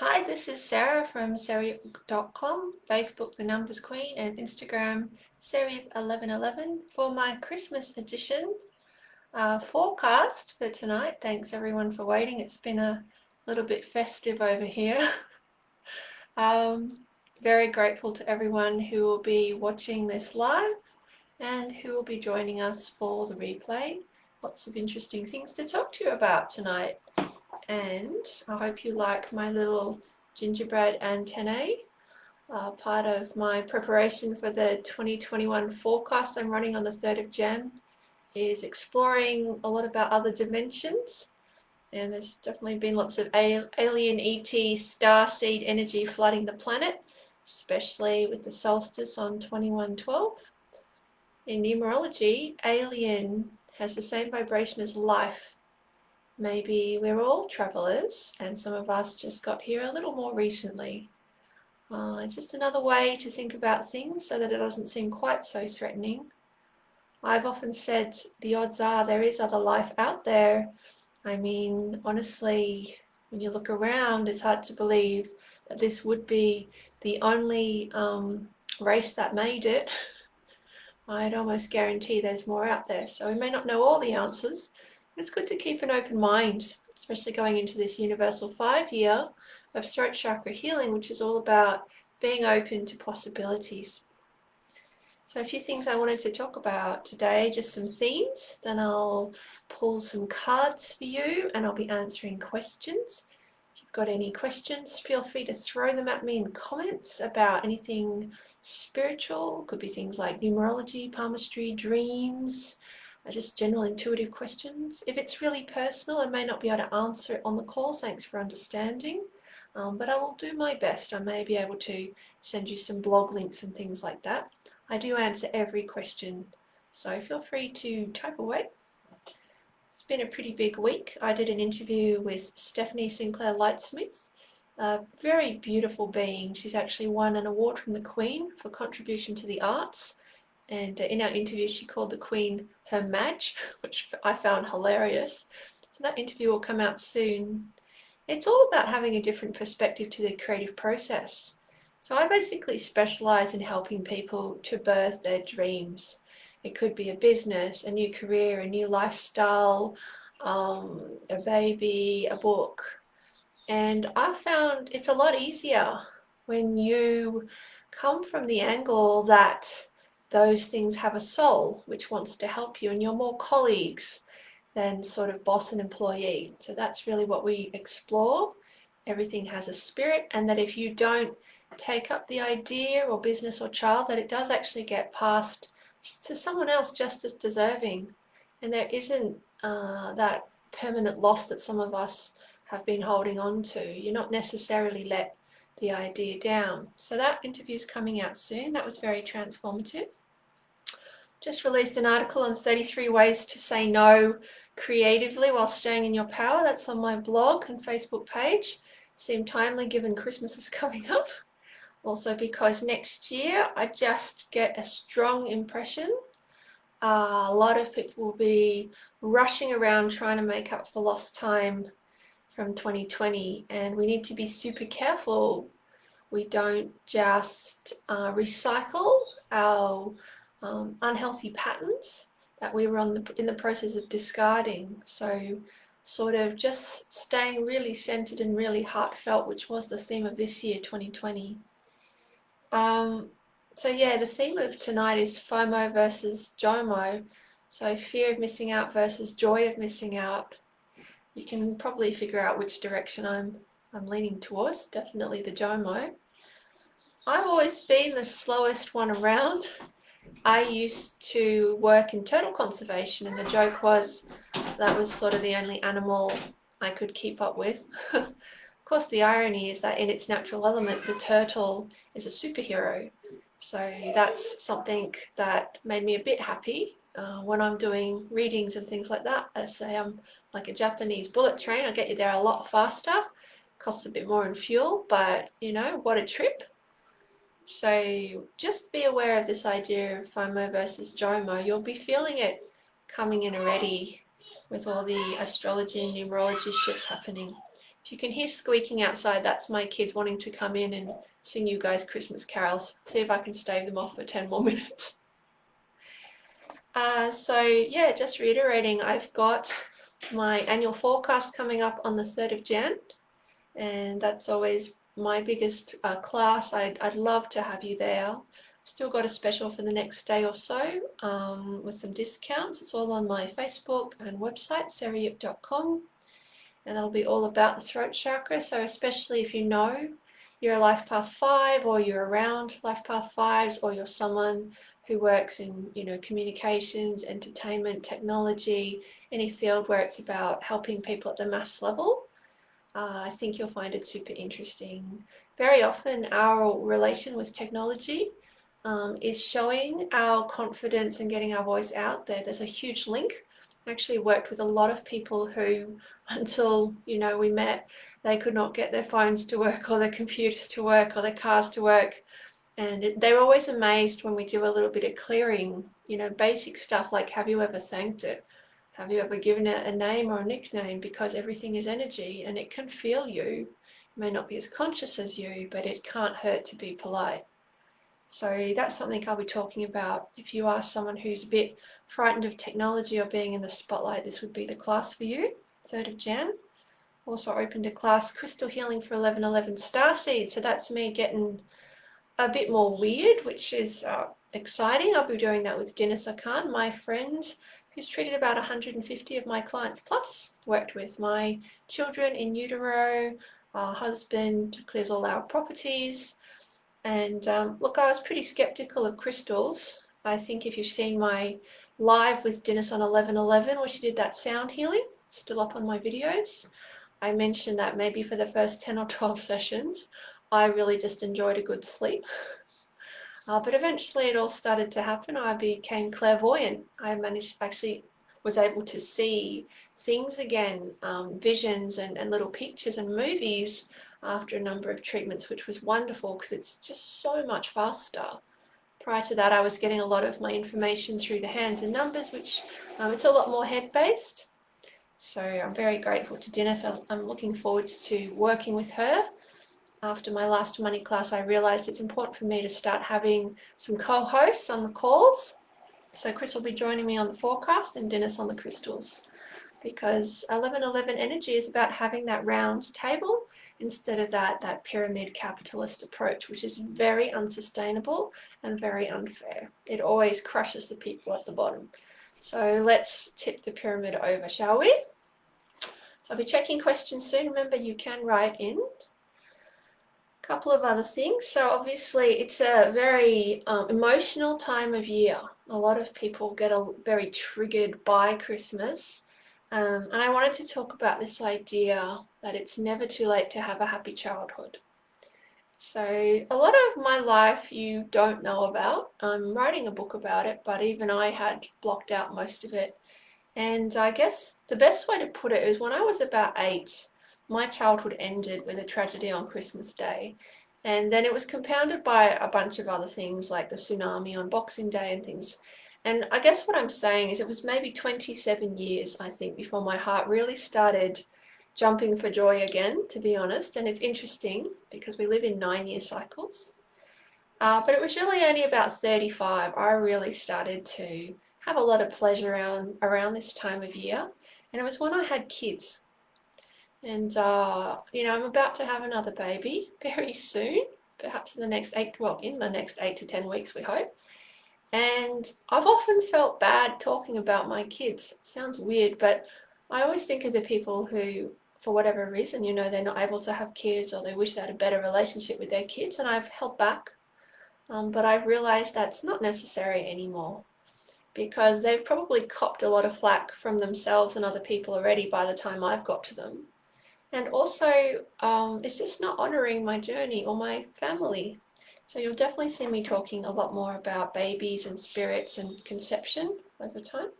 Hi, this is Sarah from Sarah.com, Facebook The Numbers Queen, and Instagram Sarah1111 for my Christmas edition forecast for tonight. Thanks everyone for waiting. It's been a little bit festive over here. Very grateful to everyone who will be watching this live and who will be joining us for the replay. Lots of interesting things to talk to you about tonight. And I hope you like my little gingerbread antennae. Part of my preparation for the 2021 forecast I'm running on the 3rd of Jan is exploring a lot about other dimensions. And there's definitely been lots of alien ET star seed energy flooding the planet, especially with the solstice on 21/12. In numerology, alien has the same vibration as life. Maybe we're all travelers and some of us just got here a little more recently. It's just another way to think about things so that it doesn't seem quite so threatening. I've often said the odds are there is other life out there. I mean, honestly, when you look around, it's hard to believe that this would be the only race that made it. I'd almost guarantee there's more out there. So we may not know all the answers. It's good to keep an open mind, especially going into this universal 5-year of throat chakra healing, which is all about being open to possibilities. So a few things I wanted to talk about today, just some themes, then I'll pull some cards for you and I'll be answering questions. If you've got any questions, feel free to throw them at me in comments about anything spiritual. Could be things like numerology, palmistry, dreams, just general intuitive questions. If it's really personal, I may not be able to answer it on the call. Thanks for understanding. But I will do my best. I may be able to send you some blog links and things like that. I do answer every question, so feel free to type away. It's been a pretty big week. I did an interview with Stephanie Sinclaire Lightsmith, a very beautiful being. She's actually won an award from the Queen for contribution to the arts. And in our interview, she called the Queen her Madge, which I found hilarious. So that interview will come out soon. It's all about having a different perspective to the creative process. So I basically specialize in helping people to birth their dreams. It could be a business, a new career, a new lifestyle, a baby, a book. And I found it's a lot easier when you come from the angle that those things have a soul which wants to help you, and you're more colleagues than sort of boss and employee. So that's really what we explore. Everything has a spirit, and that if you don't take up the idea or business or child, that it does actually get passed to someone else just as deserving. And there isn't that permanent loss that some of us have been holding on to. You're not necessarily let the idea down. So that interview's coming out soon. That was very transformative. Just released an article on 33 ways to say no creatively while staying in your power. That's on my blog and Facebook page. Seemed timely given Christmas is coming up. Also because next year I just get a strong impression a lot of people will be rushing around trying to make up for lost time from 2020, and we need to be super careful we don't just recycle our unhealthy patterns that we were in the process of discarding. So sort of just staying really centered and really heartfelt, which was the theme of this year, 2020. So yeah, the theme of tonight is FOMO versus JOMO. So fear of missing out versus joy of missing out. You can probably figure out which direction I'm leaning towards. Definitely the JOMO. I've always been the slowest one around. I used to work in turtle conservation, and the joke was that was sort of the only animal I could keep up with. Of course, the irony is that in its natural element, the turtle is a superhero. So that's something that made me a bit happy when I'm doing readings and things like that. I say I'm like a Japanese bullet train. I'll get you there a lot faster. Costs a bit more in fuel, but you know, what a trip. So just be aware of this idea of FOMO versus JOMO. You'll be feeling it coming in already with all the astrology and numerology shifts happening. If you can hear squeaking outside, that's my kids wanting to come in and sing you guys Christmas carols. See if I can stave them off for 10 more minutes. So yeah, just reiterating, I've got my annual forecast coming up on the 3rd of Jan, and that's always my biggest class. I'd love to have you there. Still got a special for the next day or so with some discounts. It's all on my Facebook and website, sarayip.com, and that'll be all about the throat chakra. So especially if you know you're a life path 5, or you're around life path 5s, or you're someone who works in, you know, communications, entertainment, technology, any field where it's about helping people at the mass level, I think you'll find it super interesting. Very often our relation with technology is showing our confidence and getting our voice out there. There's a huge link. I actually worked with a lot of people who, until, you know, we met, they could not get their phones to work, or their computers to work, or their cars to work. And they were always amazed when we do a little bit of clearing, you know, basic stuff like, have you ever thanked it? Have you ever given it a name or a nickname? Because everything is energy and it can feel you. It may not be as conscious as you, but it can't hurt to be polite. So that's something I'll be talking about. If you are someone who's a bit frightened of technology or being in the spotlight, this would be the class for you, 3rd of Jan. Also opened a class, Crystal Healing for 1111 Starseed. So that's me getting a bit more weird, which is exciting. I'll be doing that with Deniz Akan, my friend who's treated about 150 of my clients plus, worked with my children in utero, our husband clears all our properties. And look, I was pretty skeptical of crystals. I think if you've seen my live with Deniz on 1111, where she did that sound healing, still up on my videos, I mentioned that maybe for the first 10 or 12 sessions, I really just enjoyed a good sleep. But eventually it all started to happen. I became clairvoyant. I actually was able to see things again, visions and little pictures and movies after a number of treatments, which was wonderful because it's just so much faster. Prior to that, I was getting a lot of my information through the hands and numbers, which it's a lot more head-based. So I'm very grateful to Deniz. I'm looking forward to working with her. After my last money class, I realized it's important for me to start having some co-hosts on the calls. So Kris will be joining me on the forecast and Deniz on the crystals, because 1111 energy is about having that round table instead of that pyramid capitalist approach, which is very unsustainable and very unfair. It always crushes the people at the bottom. So let's tip the pyramid over, shall we? So I'll be checking questions soon. Remember, you can write in. Couple of other things. So obviously it's a very emotional time of year. A lot of people get very triggered by Christmas. And I wanted to talk about this idea that it's never too late to have a happy childhood. So a lot of my life you don't know about. I'm writing a book about it, but even I had blocked out most of it. And I guess the best way to put it is when I was about 8, my childhood ended with a tragedy on Christmas Day. And then it was compounded by a bunch of other things like the tsunami on Boxing Day and things. And I guess what I'm saying is it was maybe 27 years, I think, before my heart really started jumping for joy again, to be honest. And it's interesting because we live in 9-year cycles. But it was really only about 35 I really started to have a lot of pleasure around this time of year. And it was when I had kids. And, you know, I'm about to have another baby very soon, perhaps in the next 8 to 10 weeks, we hope. And I've often felt bad talking about my kids. It sounds weird, but I always think of the people who, for whatever reason, you know, they're not able to have kids or they wish they had a better relationship with their kids, and I've held back. But I've realized that's not necessary anymore, because they've probably copped a lot of flack from themselves and other people already by the time I've got to them. And also, it's just not honouring my journey or my family. So you'll definitely see me talking a lot more about babies and spirits and conception over time.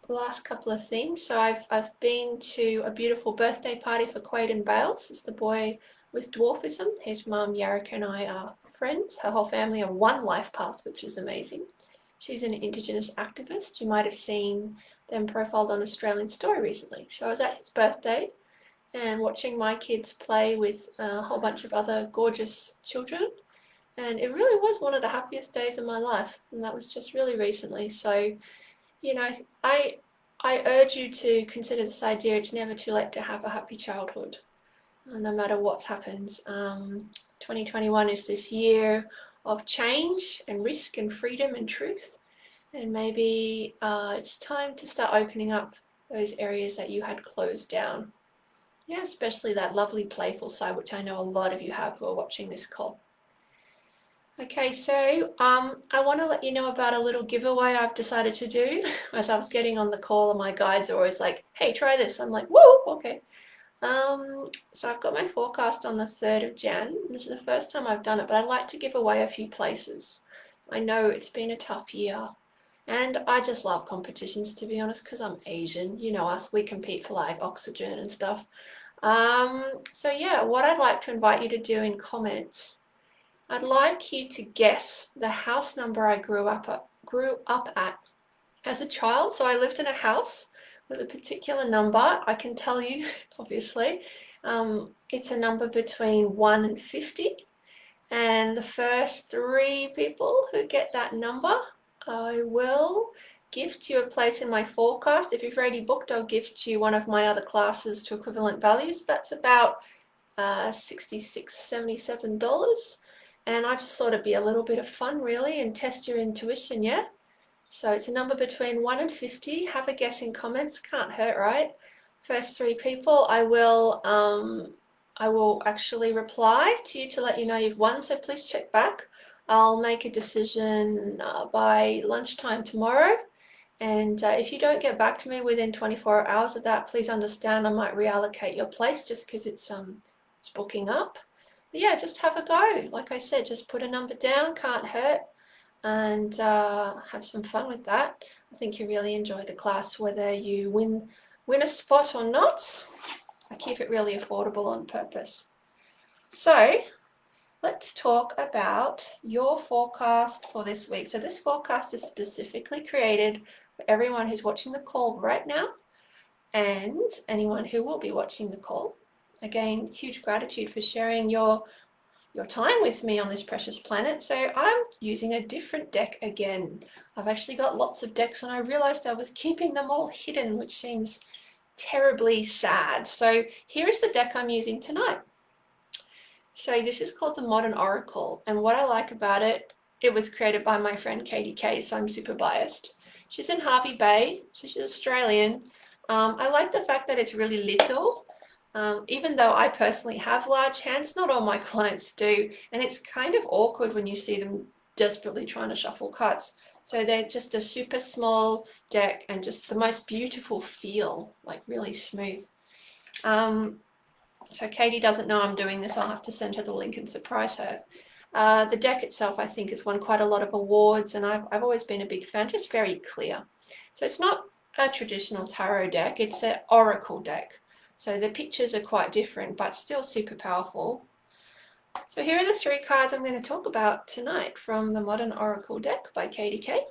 Last couple of things. So I've been to a beautiful birthday party for Quaden Bales. It's the boy with dwarfism. His mum, Yarika, and I are friends. Her whole family are one life path, which is amazing. She's an Indigenous activist. You might have seen then profiled on Australian Story recently. So I was at his birthday and watching my kids play with a whole bunch of other gorgeous children. And it really was one of the happiest days of my life. And that was just really recently. So, you know, I urge you to consider this idea. It's never too late to have a happy childhood, no matter what happens. 2021 is this year of change and risk and freedom and truth. And maybe it's time to start opening up those areas that you had closed down. Yeah, especially that lovely playful side, which I know a lot of you have who are watching this call. Okay, so I want to let you know about a little giveaway I've decided to do. As I was getting on the call, and my guides are always like, hey, try this. I'm like, whoa, okay. So I've got my forecast on the 3rd of Jan. This is the first time I've done it, but I'd like to give away a few places. I know it's been a tough year. And I just love competitions, to be honest, because I'm Asian. You know us, we compete for like oxygen and stuff. So yeah, what I'd like to invite you to do in comments, I'd like you to guess the house number I grew up at as a child. So I lived in a house with a particular number. I can tell you, obviously, it's a number between 1 and 50. And the first 3 people who get that number, I will gift you a place in my forecast. If you've already booked, I'll gift you one of my other classes to equivalent values. That's about $66, $77. And I just thought it'd be a little bit of fun, really, and test your intuition, yeah? So it's a number between 1 and 50. Have a guess in comments. Can't hurt, right? First 3 people, I will actually reply to you to let you know you've won, so please check back. I'll make a decision by lunchtime tomorrow, and if you don't get back to me within 24 hours of that, please understand I might reallocate your place just because it's booking up. But yeah, just have a go. Like I said, just put a number down, can't hurt, and have some fun with that. I think you really enjoy the class, whether you win a spot or not. I keep it really affordable on purpose. So let's talk about your forecast for this week. So this forecast is specifically created for everyone who's watching the call right now and anyone who will be watching the call. Again, huge gratitude for sharing your time with me on this precious planet. So I'm using a different deck again. I've actually got lots of decks and I realized I was keeping them all hidden, which seems terribly sad. So here is the deck I'm using tonight. So this is called the Modern Oracle, and what I like about it, it was created by my friend Katy-K, so I'm super biased. She's in Hervey Bay, so she's Australian. I like the fact that it's really little. Even though I personally have large hands, not all my clients do, and it's kind of awkward when you see them desperately trying to shuffle cards. So they're just a super small deck and just the most beautiful feel, like really smooth. So Katie doesn't know I'm doing this. I'll have to send her the link and surprise her. The deck itself, I think, has won quite a lot of awards, and I've always been a big fan, just very clear. So it's not a traditional tarot deck, it's an oracle deck. So the pictures are quite different, but still super powerful. So here are the 3 cards I'm going to talk about tonight from the Modern Oracle deck by Katy-K.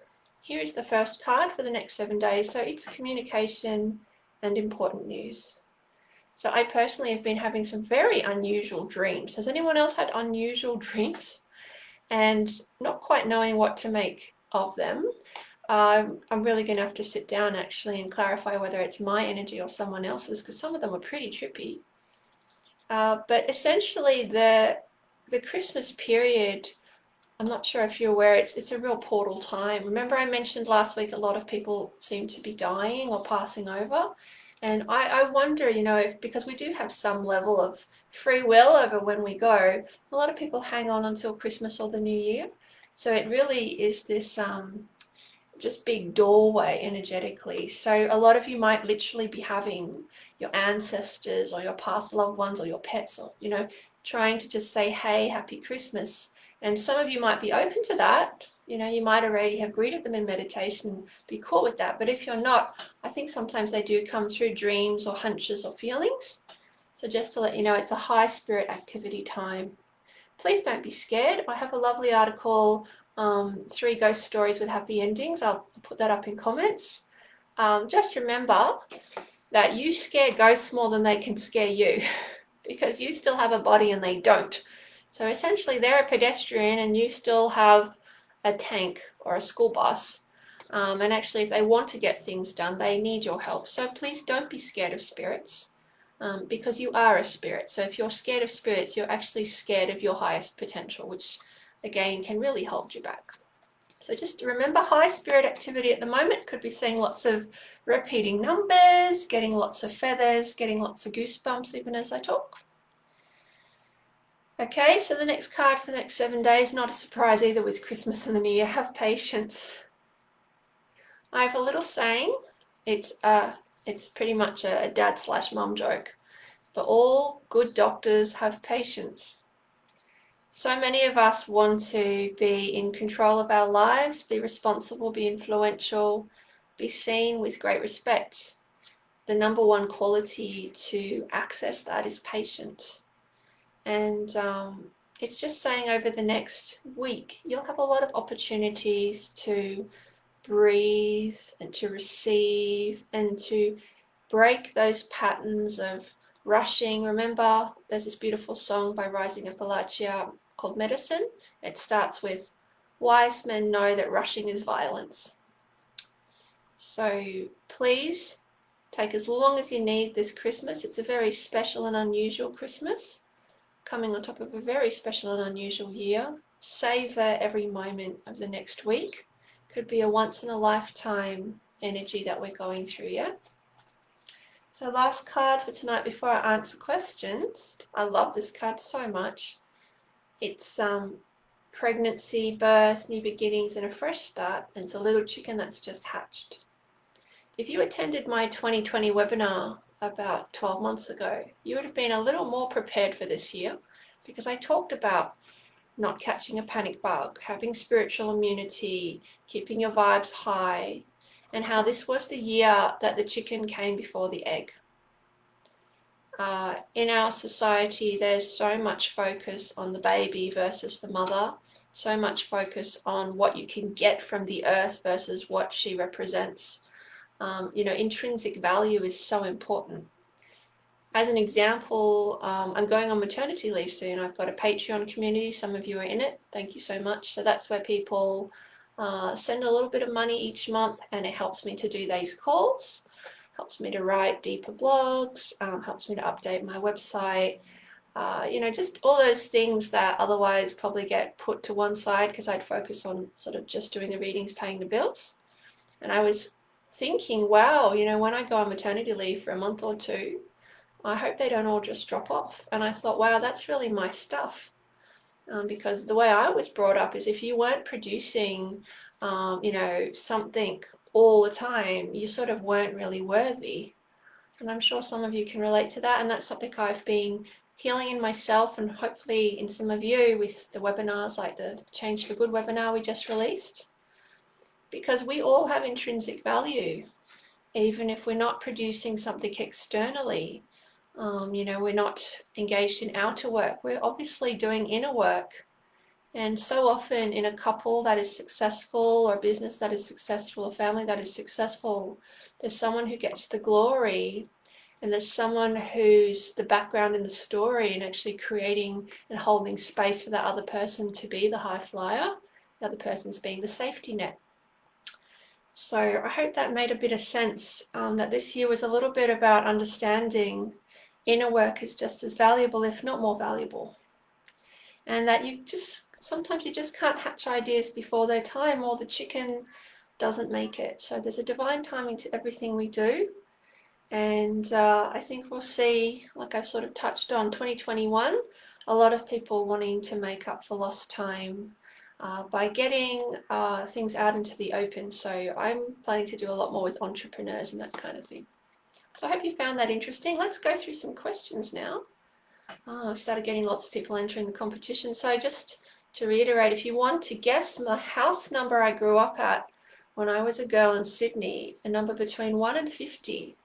Here is the first card for the next 7 days. So it's communication and important news. So I personally have been having some very unusual dreams. Has anyone else had unusual dreams and not quite knowing what to make of them? I'm really going to have to sit down actually and clarify whether it's my energy or someone else's, because some of them are pretty trippy. But essentially the Christmas period, I'm not sure if you're aware, it's a real portal time. Remember I mentioned last week a lot of people seem to be dying or passing over. And I wonder, you know, if because we do have some level of free will over when we go, a lot of people hang on until Christmas or the New Year. So it really is this just big doorway energetically. So a lot of you might literally be having your ancestors or your past loved ones or your pets, or, you know, trying to just say, hey, happy Christmas. And some of you might be open to that. You know, you might already have greeted them in meditation and be cool with that. But if you're not, I think sometimes they do come through dreams or hunches or feelings. So just to let you know, it's a high spirit activity time. Please don't be scared. I have a lovely article, 3 ghost stories with happy endings. I'll put that up in comments. just remember that you scare ghosts more than they can scare you because you still have a body and they don't. So essentially they're a pedestrian and you still have a tank or a school bus. And actually if they want to get things done, they need your help. So please don't be scared of spirits, because you are a spirit. So if you're scared of spirits, you're actually scared of your highest potential, which again can really hold you back. So just remember, high spirit activity at the moment. Could be seeing lots of repeating numbers, getting lots of feathers, getting lots of goosebumps even as I talk. Okay, so the next card for the next 7 days, not a surprise either with Christmas and the New Year. Have patience. I have a little saying. It's pretty much a dad/mum joke. But all good doctors have patience. So many of us want to be in control of our lives, be responsible, be influential, be seen with great respect. The number one quality to access that is patience. And it's just saying over the next week, you'll have a lot of opportunities to breathe and to receive and to break those patterns of rushing. Remember, there's this beautiful song by Rising Appalachia called Medicine. It starts with, wise men know that rushing is violence. So please take as long as you need this Christmas. It's a very special and unusual Christmas, coming on top of a very special and unusual year. Savor every moment of the next week. Could be a once in a lifetime energy that we're going through, yeah? So last card for tonight before I answer questions. I love this card so much. It's pregnancy, birth, new beginnings, and a fresh start. And it's a little chicken that's just hatched. If you attended my 2020 webinar about 12 months ago, you would have been a little more prepared for this year, because I talked about not catching a panic bug, having spiritual immunity, keeping your vibes high, and how this was the year that the chicken came before the egg. In our society, there's so much focus on the baby versus the mother, so much focus on what you can get from the earth versus what she represents. Intrinsic value is so important. As an example, I'm going on maternity leave soon. I've got a Patreon community. Some of you are in it. Thank you so much. So that's where people send a little bit of money each month, and it helps me to do these calls, helps me to write deeper blogs, helps me to update my website, just all those things that otherwise probably get put to one side because I'd focus on sort of just doing the readings, paying the bills. And I was thinking, wow, when I go on maternity leave for a month or two, I hope they don't all just drop off. And I thought, wow, that's really my stuff. Because the way I was brought up is if you weren't producing, something all the time, you sort of weren't really worthy. And I'm sure some of you can relate to that. And that's something I've been healing in myself and hopefully in some of you with the webinars like the Change for Good webinar we just released. Because we all have intrinsic value, even if we're not producing something externally. We're not engaged in outer work. We're obviously doing inner work. And so often in a couple that is successful, or a business that is successful, a family that is successful, there's someone who gets the glory, and there's someone who's the background in the story and actually creating and holding space for that other person to be the high flyer. The other person's being the safety net. So I hope that made a bit of sense, that this year was a little bit about understanding inner work is just as valuable, if not more valuable. And that sometimes you just can't hatch ideas before their time, or the chicken doesn't make it. So there's a divine timing to everything we do. And I think we'll see, like I've sort of touched on, 2021, a lot of people wanting to make up for lost time by getting things out into the open. So I'm planning to do a lot more with entrepreneurs and that kind of thing. So I hope you found that interesting. Let's go through some questions now. I've started getting lots of people entering the competition. So just to reiterate, if you want to guess the house number I grew up at when I was a girl in Sydney, a number between 1 and 50,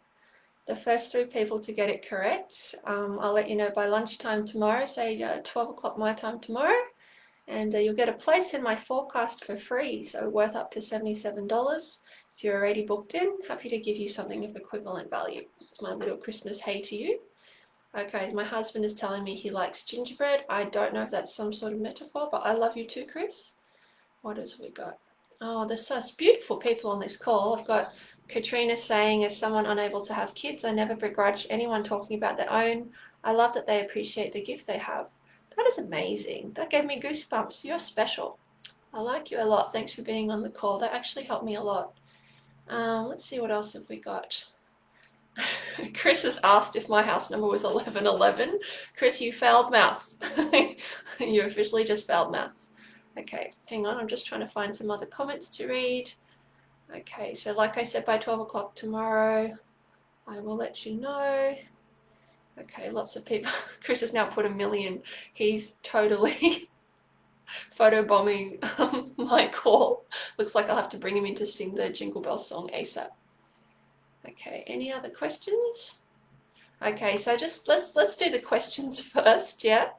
the first 3 people to get it correct, I'll let you know by lunchtime tomorrow, say 12 o'clock my time tomorrow, and you'll get a place in my forecast for free, so worth up to $77. If If you're already booked in, happy to give you something of equivalent value. It's my little Christmas hey to you. Okay, my husband is telling me he likes gingerbread. I don't know if that's some sort of metaphor, but I love you too, Kris. What else have we got? Oh, there's such beautiful people on this call. I've got Katrina saying, as someone unable to have kids, I never begrudge anyone talking about their own. I love that they appreciate the gift they have. That is amazing. That gave me goosebumps. You're special. I like you a lot. Thanks for being on the call. That actually helped me a lot. Let's see, what else have we got? Kris has asked if my house number was 1111. Kris, you failed maths. You officially just failed maths. Okay, hang on, I'm just trying to find some other comments to read. Okay, so like I said, by 12 o'clock tomorrow, I will let you know. Okay, lots of people. Kris has now put 1 million. He's totally photobombing my call. Looks like I'll have to bring him in to sing the Jingle Bell song ASAP. Okay, any other questions? Okay, so just let's do the questions first, yeah?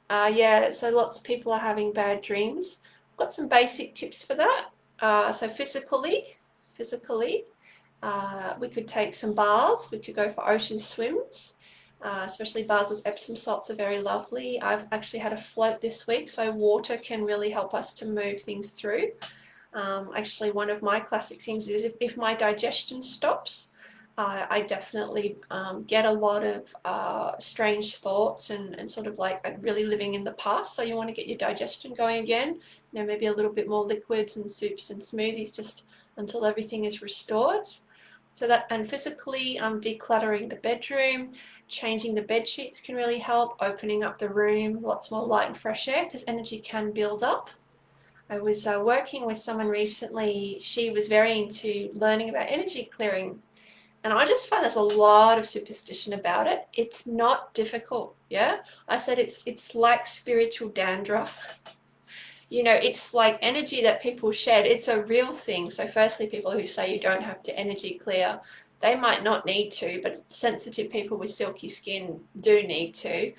Yeah, so lots of people are having bad dreams. Got some basic tips for that. So physically, we could take some baths. We could go for ocean swims, especially baths with Epsom salts are very lovely. I've actually had a float this week, so water can really help us to move things through. Actually, one of my classic things is if my digestion stops, I definitely get a lot of strange thoughts and sort of like really living in the past. So you want to get your digestion going again, you know, maybe a little bit more liquids and soups and smoothies just until everything is restored. So that, and physically, decluttering the bedroom, changing the bed sheets can really help, opening up the room, lots more light and fresh air because energy can build up. I was working with someone recently. She was very into learning about energy clearing. And I just find there's a lot of superstition about it. It's not difficult, yeah? I said it's like spiritual dandruff. You know, it's like energy that people shed. It's a real thing. So firstly, people who say you don't have to energy clear, they might not need to, but sensitive people with silky skin do need to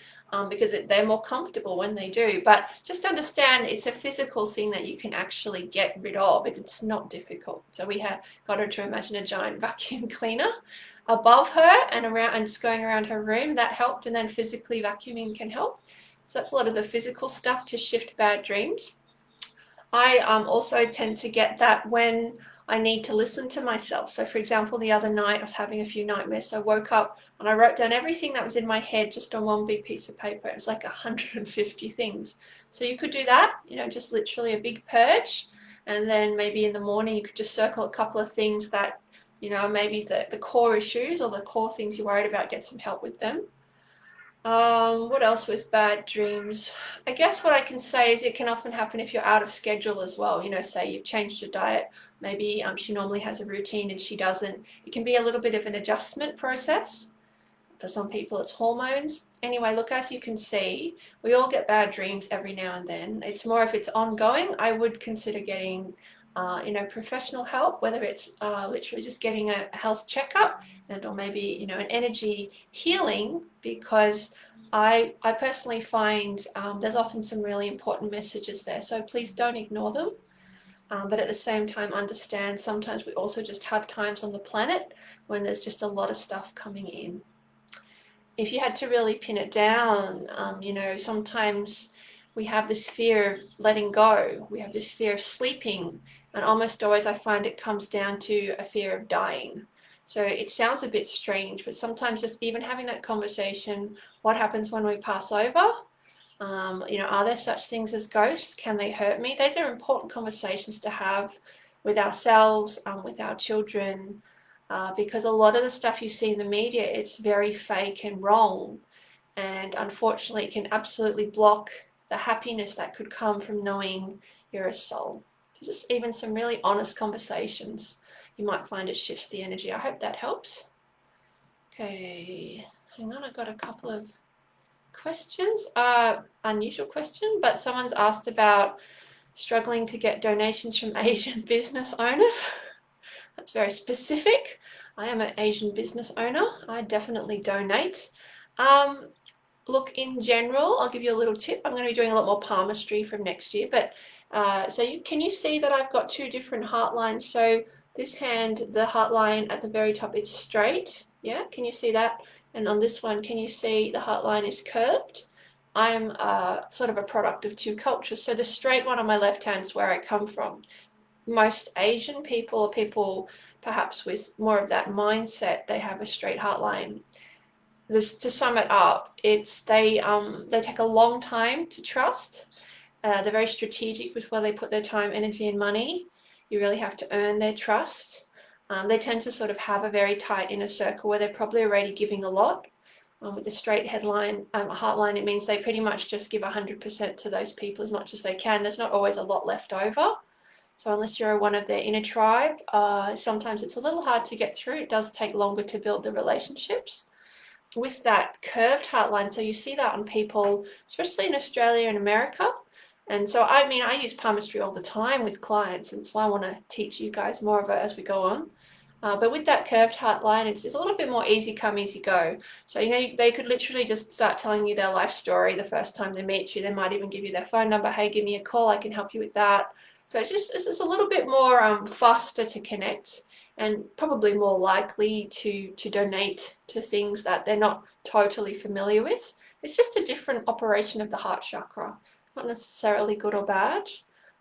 because they're more comfortable when they do. But just understand it's a physical thing that you can actually get rid of. It's not difficult. So we got her to imagine a giant vacuum cleaner above her and around and just going around her room. That helped, and then physically vacuuming can help. So that's a lot of the physical stuff to shift bad dreams. I also tend to get that when I need to listen to myself. So for example, the other night I was having a few nightmares. So I woke up and I wrote down everything that was in my head just on one big piece of paper. It was like 150 things. So you could do that, you know, just literally a big purge. And then maybe in the morning you could just circle a couple of things that, you know, maybe the core issues or the core things you're worried about, get some help with them. What else with bad dreams? I guess what I can say is it can often happen if you're out of schedule as well. You know, say you've changed your diet. Maybe she normally has a routine and she doesn't. It can be a little bit of an adjustment process. For some people, it's hormones. Anyway, look, as you can see, we all get bad dreams every now and then. It's more if it's ongoing, I would consider getting you know, professional help, whether it's literally just getting a health checkup and or maybe, you know, an energy healing, because I personally find there's often some really important messages there. So please don't ignore them. But at the same time, understand sometimes we also just have times on the planet when there's just a lot of stuff coming in. If you had to really pin it down, you know, sometimes we have this fear of letting go. We have this fear of sleeping. And almost always I find it comes down to a fear of dying. So it sounds a bit strange, but sometimes just even having that conversation, what happens when we pass over? You know, are there such things as ghosts? Can they hurt me? Those are important conversations to have with ourselves, with our children, because a lot of the stuff you see in the media, it's very fake and wrong. And unfortunately, it can absolutely block the happiness that could come from knowing you're a soul. So just even some really honest conversations, you might find it shifts the energy. I hope that helps. Okay, hang on, I got a couple of questions. Unusual question, but someone's asked about struggling to get donations from Asian business owners. That's very specific. I am an Asian business owner. I definitely donate. Look, in general, I'll give you a little tip. I'm going to be doing a lot more palmistry from next year, but can you see that I've got two different heart lines? So This hand, the heart line at the very top, it's straight. Yeah, can you see that? And on this one, can you see the heart line is curved? I'm sort of a product of two cultures. So the straight one on my left hand is where I come from. Most Asian people, or people perhaps with more of that mindset, they have a straight heart line. To sum it up, it's they take a long time to trust. They're very strategic with where they put their time, energy, and money. You really have to earn their trust. They tend to sort of have a very tight inner circle where they're probably already giving a lot. With the straight headline, heart line, it means they pretty much just give 100% to those people as much as they can. There's not always a lot left over. So unless you're one of their inner tribe, sometimes it's a little hard to get through. It does take longer to build the relationships. With that curved heart line, so you see that on people, especially in Australia and America. And so, I mean, I use palmistry all the time with clients, and so I want to teach you guys more of it as we go on. But with that curved heart line, it's a little bit more easy come, easy go. So, you know, they could literally just start telling you their life story the first time they meet you. They might even give you their phone number. Hey, give me a call. I can help you with that. So it's just a little bit more faster to connect, and probably more likely to donate to things that they're not totally familiar with. It's just a different operation of the heart chakra. Not necessarily good or bad,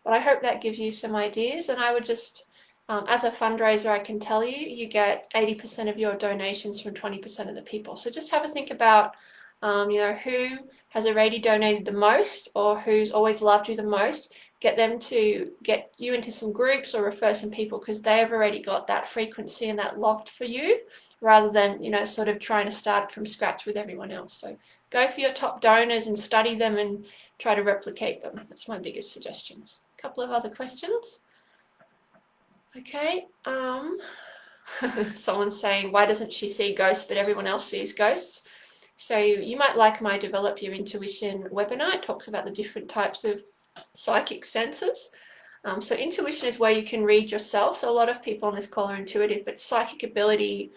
but I hope that gives you some ideas. And I would just, as a fundraiser, I can tell you, you get 80% of your donations from 20% of the people. So just have a think about, you know, who has already donated the most, or who's always loved you the most. Get them to get you into some groups or refer some people, because they've already got that frequency and that love for you, rather than, you know, sort of trying to start from scratch with everyone else. So go for your top donors and study them and try to replicate them. That's my biggest suggestion. A couple of other questions. Okay. Someone's saying, why doesn't she see ghosts but everyone else sees ghosts? So you might like my Develop Your Intuition webinar. It talks about the different types of psychic senses. So intuition is where you can read yourself. So a lot of people on this call are intuitive, but psychic ability,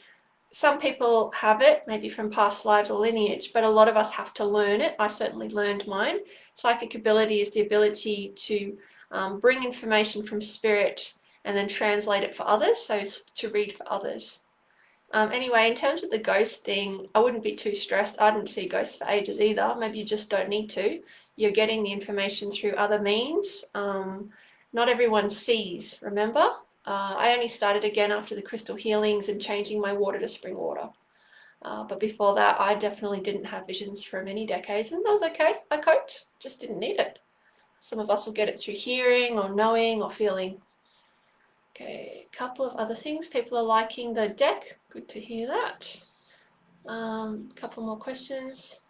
some people have it, maybe from past lives or lineage, but a lot of us have to learn it. I certainly learned mine. Psychic ability is the ability to bring information from spirit and then translate it for others, so to read for others. Anyway, in terms of the ghost thing, I wouldn't be too stressed. I didn't see ghosts for ages either. Maybe you just don't need to. You're getting the information through other means. Not everyone sees, remember? I only started again after the crystal healings and changing my water to spring water. But before that, I definitely didn't have visions for many decades, and that was okay. I coped, just didn't need it. Some of us will get it through hearing or knowing or feeling. Okay, a couple of other things. People are liking the deck. Good to hear that. Couple more questions.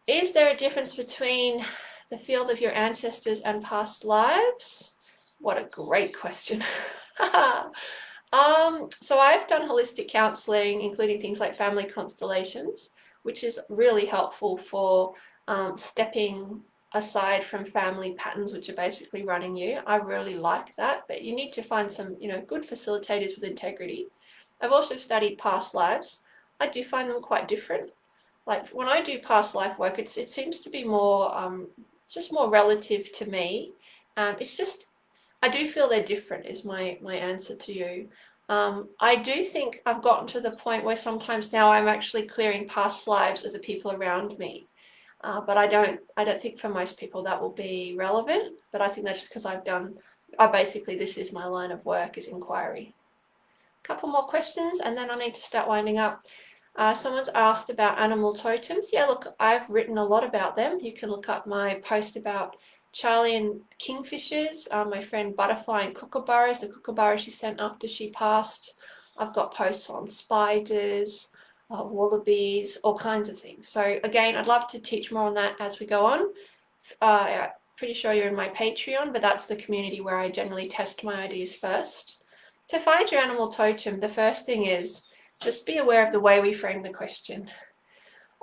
Is there a difference between the field of your ancestors and past lives? What a great question. So I've done holistic counseling, including things like family constellations, which is really helpful for stepping aside from family patterns, which are basically running you. I really like that, but you need to find some, you know, good facilitators with integrity. I've also studied past lives. I do find them quite different. Like when I do past life work, it seems to be more, just more relative to me. It's just, I do feel they're different is my answer to you. I do think I've gotten to the point where sometimes now I'm actually clearing past lives of the people around me. But I don't think for most people that will be relevant. But I think that's just because basically this is my line of work, is inquiry. A couple more questions and then I need to start winding up. Someone's asked about animal totems. Yeah, look, I've written a lot about them. You can look up my post about Charlie and kingfishers, my friend Butterfly and kookaburras, the kookaburra she sent after she passed. I've got posts on spiders, wallabies, all kinds of things. So again, I'd love to teach more on that as we go on. Pretty sure you're in my Patreon, but that's the community where I generally test my ideas first. To find your animal totem, the first thing is just be aware of the way we frame the question.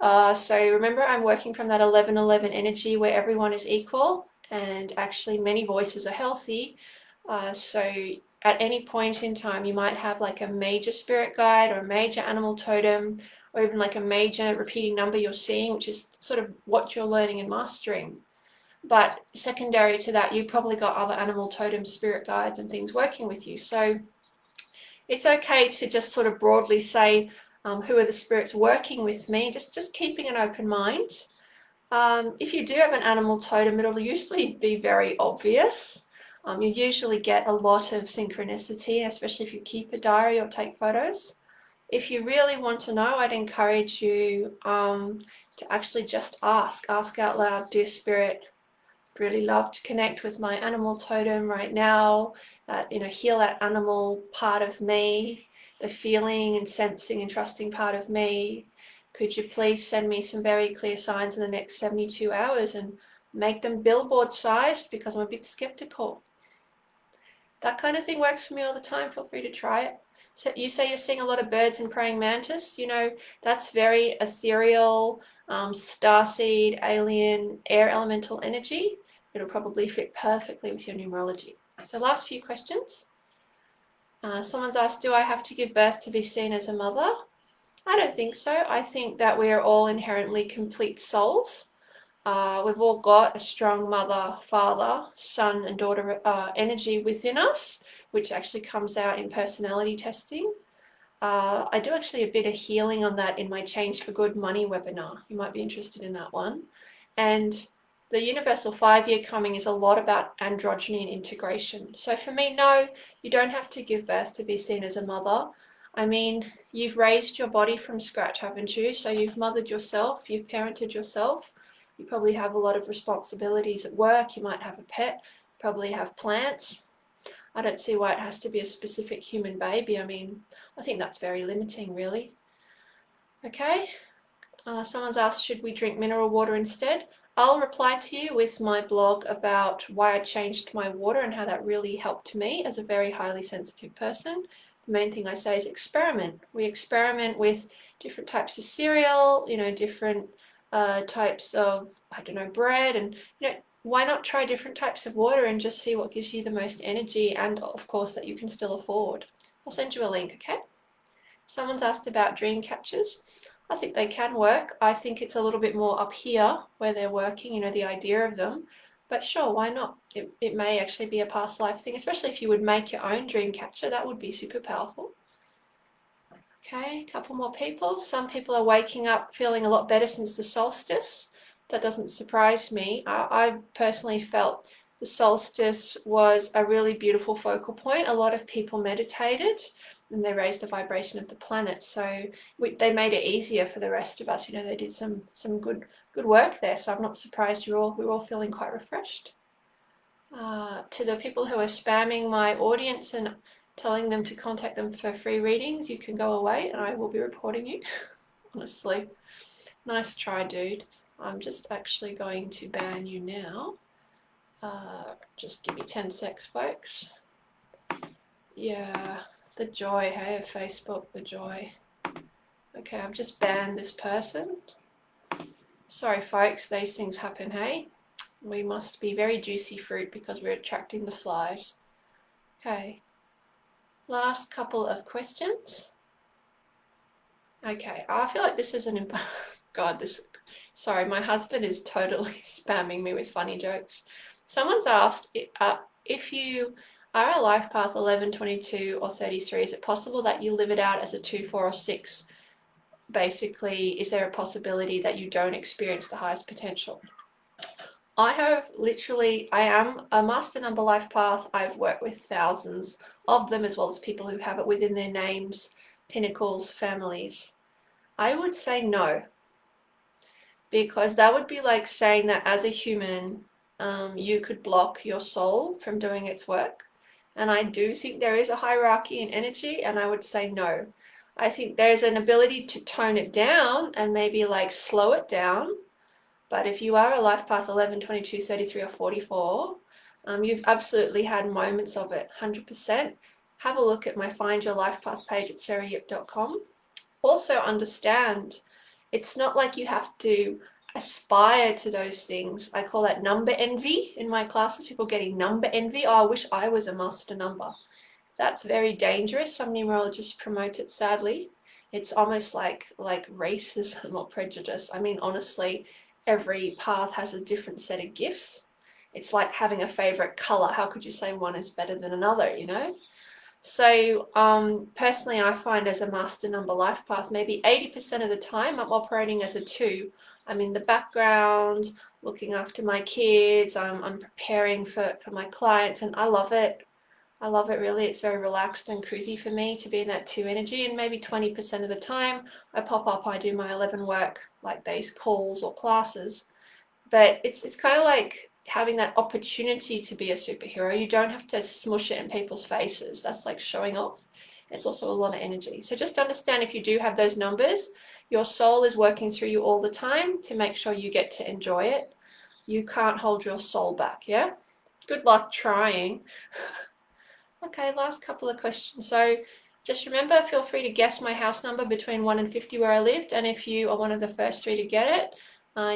So remember, I'm working from that 11-11 energy where everyone is equal, and actually many voices are healthy. So at any point in time, you might have like a major spirit guide or a major animal totem, or even like a major repeating number you're seeing, which is sort of what you're learning and mastering. But secondary to that, you've probably got other animal totems, spirit guides and things working with you. So it's okay to just sort of broadly say who are the spirits working with me, just keeping an open mind. If you do have an animal totem, it'll usually be very obvious. You usually get a lot of synchronicity, especially if you keep a diary or take photos. If you really want to know, I'd encourage you to actually just ask out loud, dear spirit, really love to connect with my animal totem right now, heal that animal part of me, the feeling and sensing and trusting part of me. Could you please send me some very clear signs in the next 72 hours and make them billboard sized, because I'm a bit skeptical. That kind of thing works for me all the time. Feel free to try it. So you say you're seeing a lot of birds and praying mantis. That's very ethereal, starseed, alien, air elemental energy. It'll probably fit perfectly with your numerology. So last few questions. Someone's asked, do I have to give birth to be seen as a mother? I don't think so. I think that we are all inherently complete souls. We've all got a strong mother, father, son and daughter energy within us, which actually comes out in personality testing. I do actually a bit of healing on that in my Change for Good Money webinar. You might be interested in that one. And the Universal 5-year coming is a lot about androgyny and integration. So for me, no, you don't have to give birth to be seen as a mother. I mean, you've raised your body from scratch, haven't you? So you've mothered yourself, you've parented yourself. You probably have a lot of responsibilities at work. You might have a pet, probably have plants. I don't see why it has to be a specific human baby. I mean, I think that's very limiting, really. Okay, someone's asked, should we drink mineral water instead? I'll reply to you with my blog about why I changed my water and how that really helped me as a very highly sensitive person. The main thing I say is experiment. We experiment with different types of cereal, different types of, bread, and why not try different types of water and just see what gives you the most energy, and of course that you can still afford. I'll send you a link, okay? Someone's asked about dream catchers. I think they can work. I think it's a little bit more up here where they're working, the idea of them, but sure, why not? It may actually be a past life thing, especially if you would make your own dream catcher. That would be super powerful. Okay, a couple more people. Some people are waking up feeling a lot better since the solstice. That doesn't surprise me. I personally felt the solstice was a really beautiful focal point. A lot of people meditated and they raised the vibration of the planet. So they made it easier for the rest of us. They did some good work there. So I'm not surprised we're all feeling quite refreshed. To the people who are spamming my audience and telling them to contact them for free readings, you can go away and I will be reporting you. Honestly, nice try, dude. I'm just actually going to ban you now. Just give me 10 secs, folks. Yeah, the joy, hey, of Facebook, the joy. Okay, I've just banned this person. Sorry, folks, these things happen, hey? We must be very juicy fruit because we're attracting the flies. Okay, last couple of questions. Okay, I feel like this is an God, sorry, my husband is totally spamming me with funny jokes. Someone's asked, if you are a life path 11, 22 or 33, is it possible that you live it out as a 2, 4 or 6? Basically, is there a possibility that you don't experience the highest potential? I am a master number life path. I've worked with thousands of them, as well as people who have it within their names, pinnacles, families. I would say no, because that would be like saying that as a human, you could block your soul from doing its work. And I do think there is a hierarchy in energy, and I would say no. I think there's an ability to tone it down and maybe like slow it down. But if you are a life path 11, 22, 33 or 44, you've absolutely had moments of it, 100%. Have a look at my Find Your Life Path page at sarayip.com. Also understand, it's not like you have to aspire to those things. I call that number envy in my classes, people getting number envy. Oh, I wish I was a master number. That's very dangerous. Some numerologists promote it, sadly. It's almost like racism or prejudice. I mean, honestly, every path has a different set of gifts. It's like having a favorite color. How could you say one is better than another, So personally, I find as a master number life path, maybe 80% of the time I'm operating as a 2. I'm in the background, looking after my kids, I'm preparing for my clients, and I love it. I love it really. It's very relaxed and cruisy for me to be in that 2 energy, and maybe 20% of the time I pop up, I do my 11 work, like these calls or classes. But it's kind of like having that opportunity to be a superhero. You don't have to smush it in people's faces. That's like showing off. It's also a lot of energy. So just understand, if you do have those numbers, your soul is working through you all the time to make sure you get to enjoy it. You can't hold your soul back, yeah? Good luck trying. Okay, last couple of questions. So just remember, feel free to guess my house number between 1 and 50 where I lived. And if you are one of the first 3 to get it,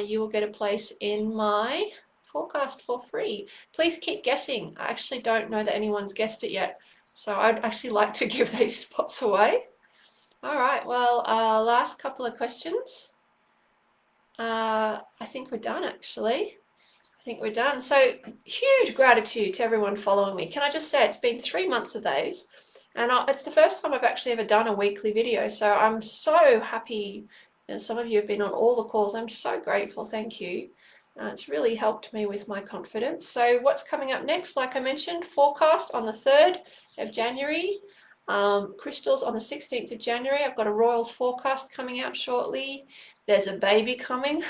you will get a place in my forecast for free. Please keep guessing. I actually don't know that anyone's guessed it yet. So I'd actually like to give these spots away. All right, well, last couple of questions. I think we're done, actually. I think we're done. So huge gratitude to everyone following me. Can I just say, it's been 3 months of those, and it's the first time I've actually ever done a weekly video. So I'm so happy. And some of you have been on all the calls. I'm so grateful. Thank you. It's really helped me with my confidence. So what's coming up next? Like I mentioned, forecast on the 3rd of January. Crystals on the 16th of January. I've got a Royals forecast coming out shortly. There's a baby coming.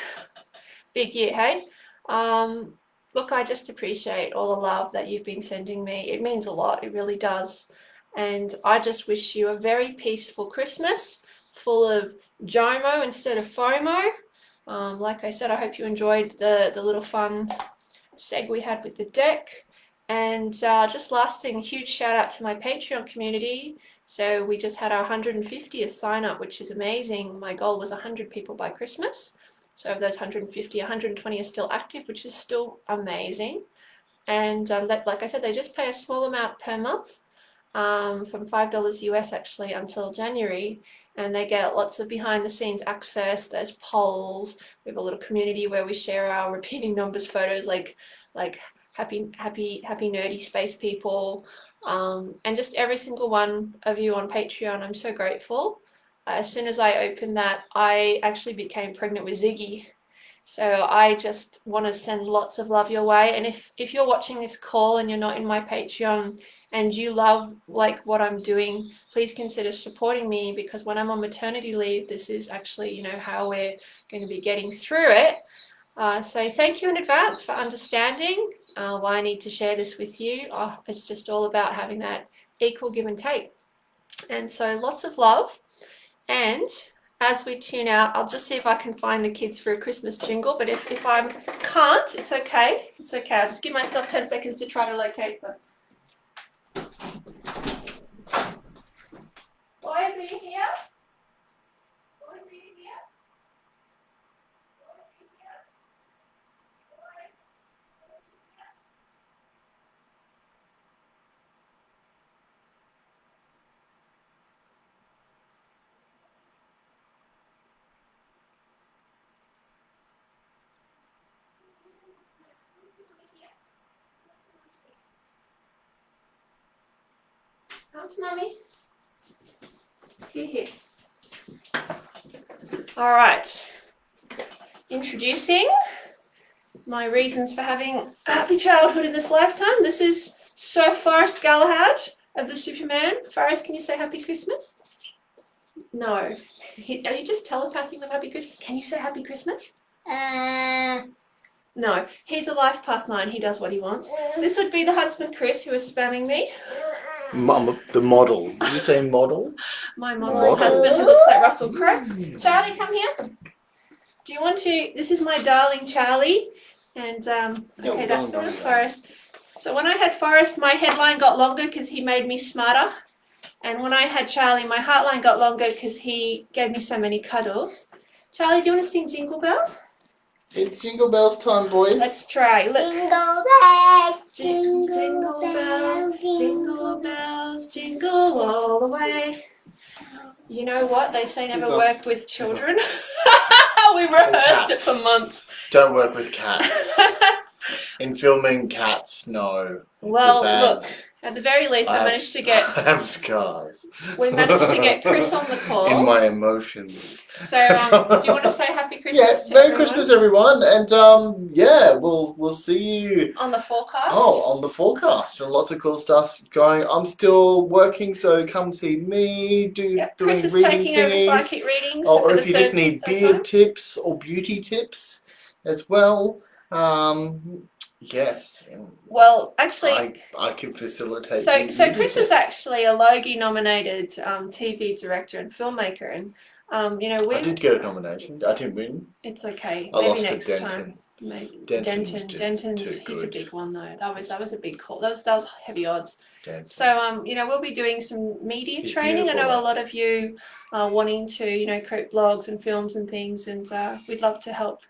Big year, hey? Look, I just appreciate all the love that you've been sending me. It means a lot, it really does. And I just wish you a very peaceful Christmas, full of JOMO instead of FOMO. Like I said, I hope you enjoyed the little fun seg we had with the deck. And just last thing, a huge shout out to my Patreon community. So we just had our 150th sign up, which is amazing. My goal was 100 people by Christmas. So of those 150, 120 are still active, which is still amazing. And that, like I said, they just pay a small amount per month, from $5 US actually until January. And they get lots of behind the scenes access. There's polls. We have a little community where we share our repeating numbers photos, like happy nerdy space people. And just every single one of you on Patreon, I'm so grateful. As soon as I opened that, I actually became pregnant with Ziggy. So I just want to send lots of love your way. And if you're watching this call and you're not in my Patreon and you love like what I'm doing, please consider supporting me, because when I'm on maternity leave, this is actually, how we're going to be getting through it. So thank you in advance for understanding why I need to share this with you. It's just all about having that equal give and take. And so lots of love. And as we tune out, I'll just see if I can find the kids for a Christmas jingle. But if I can't, it's okay. It's okay. I'll just give myself 10 seconds to try to locate them. Boys, are you here? Boys, are you here? Boys, are you here? Boys, are you here? Come to Mummy. Here. All right. Introducing my reasons for having a happy childhood in this lifetime. This is Sir Forrest Galahad of the Superman. Forrest, can you say Happy Christmas? No. Are you just telepathing with Happy Christmas? Can you say Happy Christmas? No. He's a life path 9. He does what he wants. This would be the husband, Kris, who is spamming me. Mum, the model. Did you say model? My modeling husband, who looks like Russell Crowe. Charlie, come here. Do you want to? This is my darling Charlie. And, okay, that's the Forrest. So when I had Forrest, my headline got longer because he made me smarter. And when I had Charlie, my heartline got longer because he gave me so many cuddles. Charlie, do you want to sing Jingle Bells? It's Jingle Bells time, boys. Let's try. Look. Jingle bells, Jingle bells, jingle bells, jingle all the way. You know what? They say never work with children. We rehearsed it for months. Don't work with cats. In filming cats, no. Well, look, At the very least, I managed to get. I have scars. We managed to get Kris on the call. In my emotions. So, do you want to say Happy Christmas? Yeah, to Merry everyone? Christmas, everyone, and yeah, we'll see you On the forecast. on the forecast. And lots of cool stuff going. I'm still working, so come see me. Doing Kris is reading taking over thingies. psychic readings. Or for if the you just third need time. beard tips or beauty tips as well. Yes. Well, actually, I can facilitate. so beauty Kris tips. is actually a Logie nominated TV director and filmmaker, and I did get a nomination. I didn't win. It's okay. I Maybe lost to next Denton. time. Maybe Denton's Denton. just Denton's too he's a good. big one though. That was a big call. That was heavy odds. Denton. So we'll be doing some media He's training. I know beautiful, a lot of you are wanting to create blogs and films and things, and we'd love to help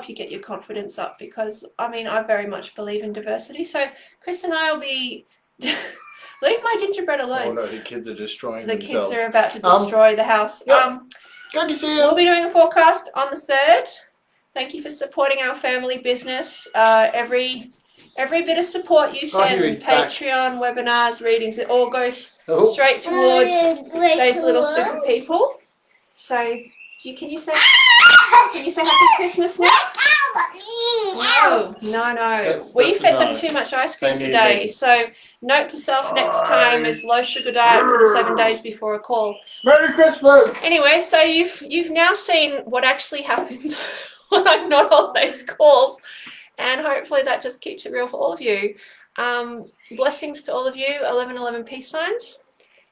you get your confidence up, because I very much believe in diversity. So Kris and I will be leave my gingerbread alone. Oh no, the kids are destroying the themselves. kids are about to destroy the house. Yep. Good to see you. We'll be doing a forecast on the 3rd. Thank you for supporting our family business. Every bit of support you send, Patreon, webinars, readings, it all goes straight towards those little super people. So, can you say Happy Christmas now? No. We fed them too much ice cream today. So, note to self next time is low sugar diet for the 7 days before a call. Merry Christmas. Anyway, so you've now seen what actually happens when I'm not on those calls, and hopefully that just keeps it real for all of you. Blessings to all of you, 1111 peace signs.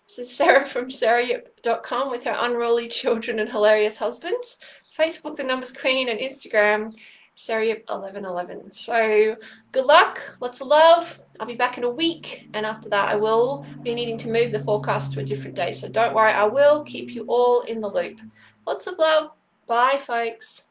This is Sarah from sarayip.com with her unruly children and hilarious husbands. Facebook, The Numbers Queen, and Instagram, sarayip1111. So good luck, lots of love. I'll be back in a week, and after that I will be needing to move the forecast to a different day. So don't worry, I will keep you all in the loop. Lots of love. Bye, folks.